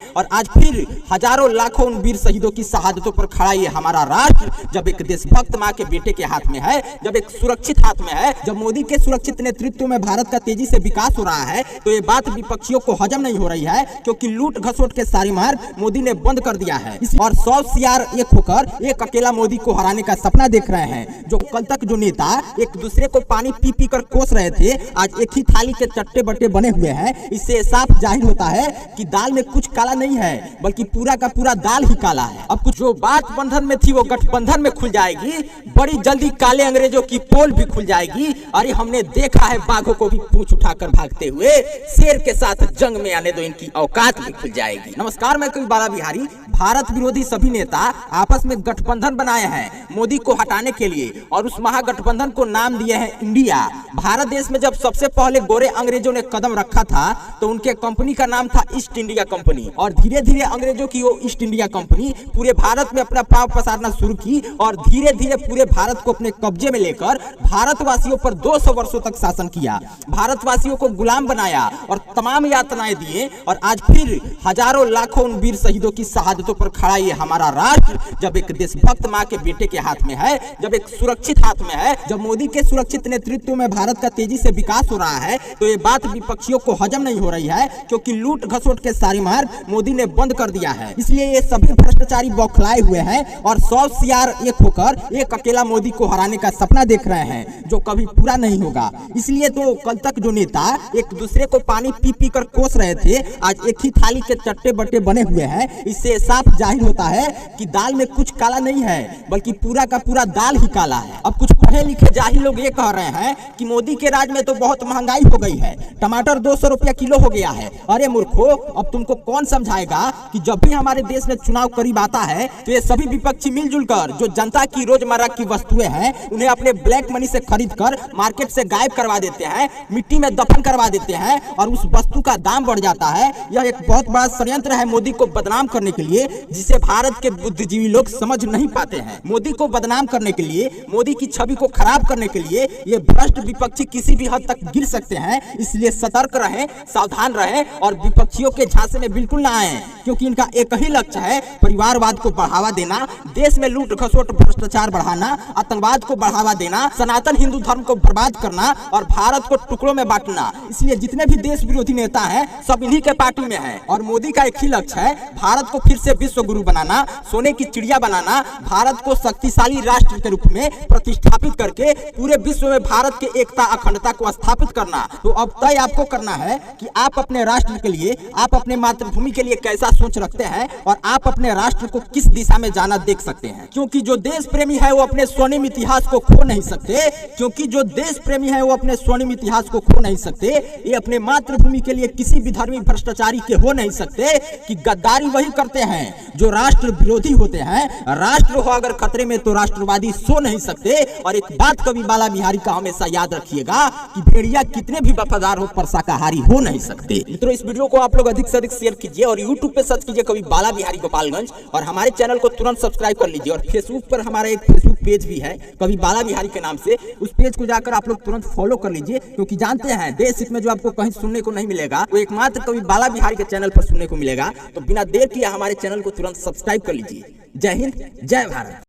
और आज फिर हजारों लाखों उन वीर शहीदों की शहादतों पर खड़ा ये हमारा राष्ट्र जब एक देशभक्त मां के बेटे के हाथ में है, जब एक सुरक्षित हाथ में है, जब मोदी के सुरक्षित नेतृत्व में भारत का तेजी से विकास हो रहा है, तो ये बात विपक्षियों को हजम नहीं हो रही है, क्योंकि लूट घसोट के सारी मार्ग मोदी ने बंद कर दिया है। और 100 सीआर एक होकर एक अकेला मोदी को हराने का सपना देख रहे हैं। जो कल तक जो नेता एक दूसरे को पानी पी पी कर कोस रहे थे, आज एक ही थाली के चट्टे बट्टे बने हुए हैं। इससे साफ जाहिर होता है कि दाल में कुछ काला नहीं है, बल्कि पूरा का पूरा दाल ही काला है। अब कुछ जो बात बंधन में थी वो गठबंधन में खुल जाएगी। बड़ी जल्दी काले अंग्रेजों की पोल भी खुल जाएगी। अरे हमने देखा है बाघों को भी पूंछ उठाकर भागते हुए, शेर के साथ जंग में आने दो, इनकी औकात भी खुल जाएगी। नमस्कार, मैं कवि बाला बिहारी। भारत विरोधी सभी नेता आपस में गठबंधन बनाए हैं मोदी को हटाने के लिए, और उस महागठबंधन को नाम दिए हैं इंडिया। भारत देश में जब सबसे पहले गोरे अंग्रेजों ने कदम रखा था तो उनके कंपनी का नाम था ईस्ट इंडिया कंपनी, और धीरे धीरे अंग्रेजों की वो ईस्ट इंडिया कंपनी पूरे भारत में अपना पांव पसारना शुरू की, और धीरे धीरे पूरे भारत को अपने कब्जे में लेकर भारतवासियों पर 200 वर्षों तक शासन किया, भारतवासियों को गुलाम बनाया और तमाम यातनाएं दिए। और आज फिर हजारों लाखों उन वीर शहीदों की शहादतों पर खड़ा ये हमारा राष्ट्र जब एक देशभक्त मां के बेटे के हाथ में है, जब एक सुरक्षित हाथ में है, जब मोदी के सुरक्षित नेतृत्व में भारत का तेजी से विकास हो रहा है, तो ये बात विपक्षियों को हजम नहीं हो रही है, क्योंकि लूट घसोट के सारी मार्ग मोदी ने बंद कर दिया है। इसलिए ये सभी भ्रष्टाचारी बौखलाए हुए हैं और 100 सीआर एक होकर एक अकेला मोदी को हराने का सपना देख रहे हैं, जो कभी पूरा नहीं होगा। इसलिए तो कल तक जो नेता एक दूसरे को पानी पी पी कर कोस रहे थे, आज एक ही थाली के चट्टे बट्टे बने हुए हैं। इससे साफ जाहिर होता है कि दाल में कुछ काला नहीं है, बल्कि पूरा का पूरा दाल ही काला है। अब कुछ पढ़े लिखे जाहिल लोग ये कह रहे हैं कि मोदी के राज में तो बहुत महंगाई हो गई है, टमाटर 200 रुपया किलो हो गया है। अरे मूर्खो, अब तुमको कौन समझाएगा कि जब भी हमारे देश में चुनाव करीब आता है तो ये सभी विपक्षी मिलजुल कर जो जनता की रोजमर्रा की वस्तुएं हैं उन्हें अपने ब्लैक मनी से खरीद कर मार्केट से गायब करवा देते हैं, मिट्टी में दफन करवा देते हैं, और उस वस्तु का दाम बढ़ जाता है। यह एक बहुत बड़ा षड्यंत्र है मोदी को बदनाम करने के लिए, जिसे भारत के बुद्धिजीवी लोग समझ नहीं पाते हैं। मोदी को बदनाम करने के लिए, मोदी की छवि को खराब करने के लिए ये भ्रष्ट विपक्षी किसी भी हद तक गिर सकते हैं। इसलिए सतर्क रहें, सावधान रहें और विपक्षियों के झांसे में बिल्कुल ना आए, क्योंकि इनका एक ही लक्ष्य है परिवारवाद को बढ़ावा देना, देश में लूट घसोट भ्रष्टाचार बढ़ाना, आतंकवाद को बढ़ावा देना, सनातन हिंदू धर्म को बर्बाद करना और भारत को टुकड़ों में बांटना। इसलिए जितने भी देश विरोधी नेता हैं सब इन्हीं के पार्टी में हैं, और मोदी का एक ही लक्ष्य है भारत को फिर से विश्व गुरु बनाना, सोने की चिड़िया बनाना, भारत को शक्तिशाली राष्ट्र के रूप में प्रतिष्ठापित करके पूरे विश्व में भारत के एकता अखंडता को स्थापित करना। तो अब तय आपको करना है कि आप अपने राष्ट्र के लिए, आप अपने मातृभूमि के लिए कैसा सोच रखते हैं, और आप अपने राष्ट्र को किस दिशा में जाना देख सकते हैं। क्योंकि जो देश प्रेमी है वो अपने स्वर्णिम इतिहास को खो नहीं सकते, क्योंकि जो देश प्रेमी है वो अपने स्वर्णिम इतिहास को खो नहीं सकते। ये अपने मातृभूमि के लिए किसी भी धर्मी भ्रष्टाचारी के हो नहीं सकते कि गद्दारी वही करते हैं जो राष्ट्र विरोधी होते हैं। राष्ट्र हो अगर खतरे में तो राष्ट्रवादी सो नहीं सकते। और एक बात कवि बाला बिहारी का हमेशा याद रखिएगा कि भेड़िया कितने भी वफादार हो पर शाकाहारी हो नहीं सकते। मित्रों, इस वीडियो को आप लोग अधिक से अधिक शेयर कीजिए और यूट्यूब पे सर्च कीजिए कवि बाला बिहारी गोपालगंज, और हमारे चैनल को तुरंत सब्सक्राइब कर लीजिए। और फेसबुक पर हमारा एक फेसबुक पेज भी है कवि बाला बिहारी के नाम से, उस पेज को जाकर आप लोग तुरंत फॉलो कर लीजिए, क्योंकि जानते हैं देश हित में जो आपको कहीं सुनने को नहीं मिलेगा वो एकमात्र कवि बाला बिहारी के चैनल पर सुनने को मिलेगा। तो बिना देर किए हमारे चैनल को तुरंत सब्सक्राइब कर लीजिए। जय हिंद, जय भारत।